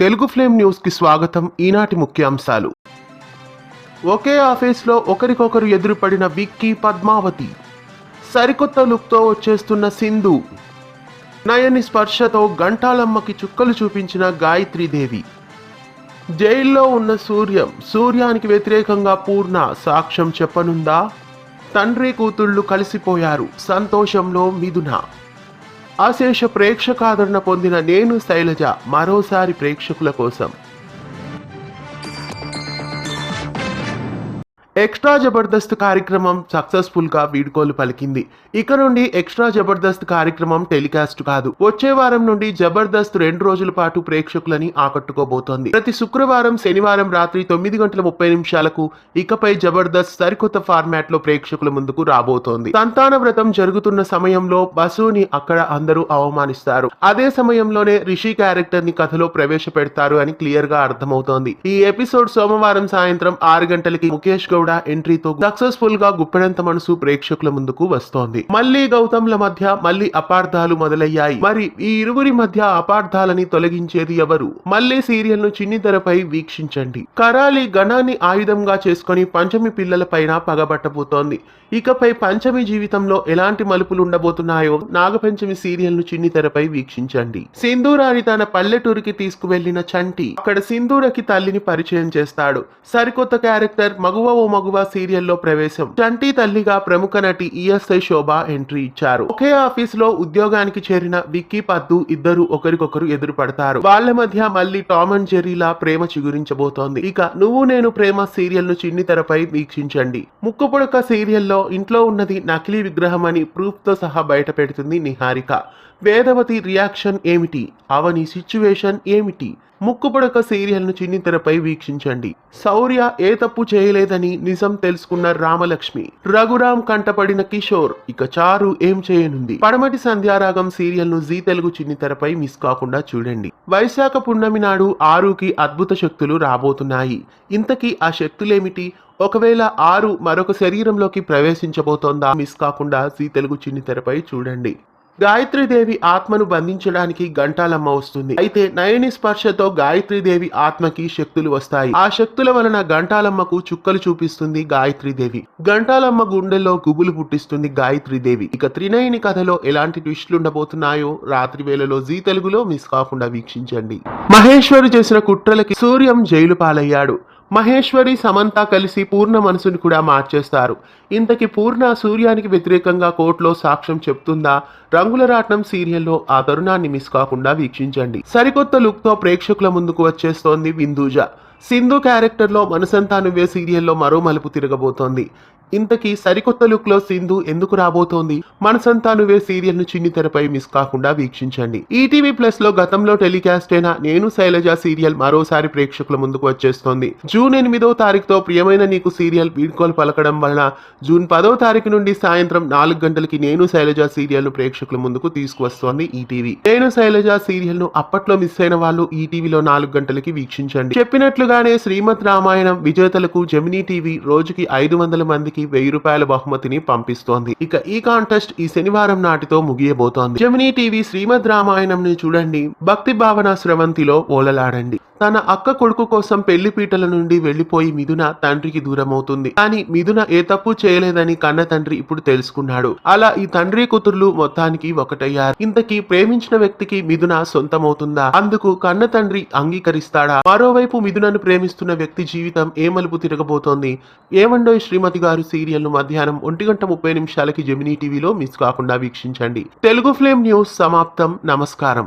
Telugu flame news కి స్వాగతం. ఈనాటి ముఖ్యాంశాలు. ఒకే ఆఫీస్లో ఒకరికొకరు ఎదురుపడిన విక్కీ, పద్మావతి. సరికొత్త లుక్తో వచ్చేస్తున్న సింధు. నయని స్పర్శతో గంటాలమ్మకి చుక్కలు చూపించిన గాయత్రీదేవి. జైల్లో ఉన్న సూర్యానికి వ్యతిరేకంగా పూర్ణ సాక్ష్యం చెప్పనుందా? తండ్రి కూతుళ్ళు కలిసిపోయారు, సంతోషంలో మిథున. అశేష ప్రేక్షకాదరణ పొందిన నేను శైలజ మరోసారి ప్రేక్షకుల కోసం ఎక్స్ట్రా జబర్దస్త్ కార్యక్రమం సక్సెస్ఫుల్ గా వీడ్కోలు పలికింది. ఇక నుండి ఎక్స్ట్రా జబర్దస్త్ కార్యక్రమం టెలికాస్ట్ కాదు. వచ్చే వారం నుండి జబర్దస్త్ 2 రోజుల పాటు ప్రేక్షకులని ఆకట్టుకోబోతోంది. ప్రతి శుక్రవారం, శనివారం రాత్రి 9:30 ఇకపై జబర్దస్త్ సరికొత్త ఫార్మాట్ లో ప్రేక్షకుల ముందుకు రాబోతోంది. సంతాన వ్రతం జరుగుతున్న సమయంలో బసుని అక్కడ అందరూ అవమానిస్తారు. అదే సమయంలోనే రిషి క్యారెక్టర్ ని కథలో ప్రవేశపెడతారు అని క్లియర్ గా అర్థమవుతోంది. ఈ ఎపిసోడ్ సోమవారం సాయంత్రం 6 గంటలకి ముఖేష్ గౌడ ఎంట్రీతో సక్సెస్ఫుల్ గా గుప్పెడంత మనసు ప్రేక్షకుల ముందుకు వస్తోంది. మళ్ళీ గౌతమ్ల మధ్య మళ్ళీ అపార్థాలు మొదలయ్యాయి. మరి ఈ ఇరువురి మధ్య అపార్థాలని తొలగించేది ఎవరు? మళ్ళీ సీరియల్ ను చిన్ని తెరపై వీక్షించండి. కరాలి గణాన్ని ఆయుధంగా చేసుకుని పంచమి పిల్లల పైన పగబట్టబోతోంది. ఇకపై పంచమి జీవితంలో ఎలాంటి మలుపులు ఉండబోతున్నాయో నాగపంచమి సీరియల్ ను చిన్ని తెరపై వీక్షించండి. సింధూరాని తన పల్లెటూరికి తీసుకువెళ్లిన చంటి అక్కడ సింధూరకి తల్లిని పరిచయం చేస్తాడు. సరికొత్త క్యారెక్టర్ మగువ ఓ మగువ సీరియల్లో ప్రవేశం. చంటి తల్లిగా ప్రముఖ నటి ఈఎస్ఐ శోభ ఎంట్రీ ఇచ్చారు. ఒకే ఆఫీస్ లో ఉద్యోగానికి చేరిన విక్కీ, పద్దు ఇద్దరు ఒకరికొకరు ఎదురుపడతారు. వాళ్ళ మధ్య మళ్ళీ టామ్ అండ్ జెర్రీలా ప్రేమ చిగురించబోతోంది. ఇక నువ్వు నేను ప్రేమ సీరియల్ ను చిన్ని తెరపై వీక్షించండి. ముక్కుపుడక సీరియల్లో ఇంట్లో ఉన్నది నకిలీ విగ్రహం అని ప్రూఫ్ తో సహా బయట పెడుతుంది నిహారిక. వేదవతి రియాక్షన్ ఏమిటి? అవని సిచ్యువేషన్ ఏమిటి? ముక్కుపుడక సీరియల్ ను చిన్ని తెరపై వీక్షించండి. శౌర్య ఏ తప్పు చేయలేదని నిజం తెలుసుకున్న రామలక్ష్మి. రఘురామ్ కంటపడిన కిషోర్. ఇక చారు ఏం చేయనుంది? పడమటి సంధ్యారాగం సీరియల్ ను జీ తెలుగు చిన్ని తెరపై మిస్ కాకుండా చూడండి. వైశాఖ పున్నమి నాడు ఆరుకి అద్భుత శక్తులు రాబోతున్నాయి. ఇంతకీ ఆ శక్తులేమిటి? ఒకవేళ ఆరు మరొక శరీరంలోకి ప్రవేశించబోతోందా? మిస్ కాకుండా జీ తెలుగు చిన్ని తెరపై చూడండి. గాయత్రీదేవి ఆత్మను బంధించడానికి గంటాలమ్మ వస్తుంది. అయితే నయని స్పర్శతో గాయత్రీదేవి ఆత్మకి శక్తులు వస్తాయి. ఆ శక్తుల వలన గంటాలమ్మకు చుక్కలు చూపిస్తుంది గాయత్రీదేవి. గంటాలమ్మ గుండెల్లో గుబులు పుట్టిస్తుంది గాయత్రీదేవి. ఇక త్రినయని కథలో ఎలాంటి ట్విస్టులు ఉండబోతున్నాయో రాత్రి వేళలో జీ తెలుగులో మిస్ కాకుండా వీక్షించండి. మహేశ్వరి చేసిన కుట్రలకి సూర్యం జైలు పాలయ్యాడు. మహేశ్వరి, సమంత కలిసి పూర్ణ మనసుని కూడా మార్చేస్తారు. ఇంతకీ పూర్ణ సూర్యానికి వ్యతిరేకంగా కోర్టులో సాక్ష్యం చెప్తుందా? రంగుల రాట్నం సీరియల్లో ఆ తరుణాన్ని మిస్ కాకుండా వీక్షించండి. సరికొత్త లుక్ తో ప్రేక్షకుల ముందుకు వచ్చేస్తోంది విందూజ. సింధు క్యారెక్టర్ లో మనసంతా నువ్వే సీరియల్లో మరో మలుపు తిరగబోతోంది. ఇంతకీ సరికొత్త లుక్ లో సింధు ఎందుకు రాబోతోంది? మనసంతా నువ్వే సీరియల్ ను చిన్ని తెరపై మిస్ కాకుండా వీక్షించండి. ఈటీవీ ప్లస్ లో గతంలో టెలికాస్ట్ అయిన నేను శైలజ సీరియల్ మరోసారి ప్రేక్షకుల ముందుకు వచ్చేస్తోంది. జూన్ 8వ తారీఖుతో ప్రియమైన నీకు సీరియల్ వీడ్కోలు పలకడం వలన జూన్ 10వ తారీఖు నుండి సాయంత్రం 4 గంటలకి నేను శైలజ సీరియల్ ను ప్రేక్షకుల ముందుకు తీసుకువస్తోంది ఈటీవీ. నేను శైలజ సీరియల్ ను అప్పట్లో మిస్ అయిన వాళ్ళు ఈటీవీలో 4 గంటలకి వీక్షించండి. చెప్పినట్లుగానే శ్రీమద్ రామాయణం విజేతలకు జెమినీ టీవీ రోజుకి 500 మందికి 1000 రూపాయల బహుమతిని పంపిస్తోంది. ఇక ఈ కాంటెస్ట్ ఈ శనివారం నాటితో ముగియబోతోంది. జెమినీ టీవీ శ్రీమద్ రామాయణం ని చూడండి. భక్తి భావన స్రవంతిలో ఓలలాడండి. తన అక్క కొడుకు కోసం పెళ్లి పీటల నుండి వెళ్లిపోయి మిథున తండ్రికి దూరమవుతుంది. కానీ మిథున ఏ తప్పు చేయలేదని కన్న తండ్రి ఇప్పుడు తెలుసుకున్నాడు. అలా ఈ తండ్రి కూతుర్లు మొత్తానికి ఒకటయ్యారు. ఇంతకీ ప్రేమించిన వ్యక్తికి మిథున సొంతమవుతుందా? అందుకు కన్న తండ్రి అంగీకరిస్తాడా? మరోవైపు మిథునను ప్రేమిస్తున్న వ్యక్తి జీవితం ఏ మలుపు తిరగబోతోంది? ఏమండోయ్ శ్రీమతి గారు సీరియల్ ను మధ్యాహ్నం 1:30 జెమినీ టీవీలో మిస్ కాకుండా వీక్షించండి. తెలుగు ఫ్లేమ్ న్యూస్ సమాప్తం. నమస్కారం.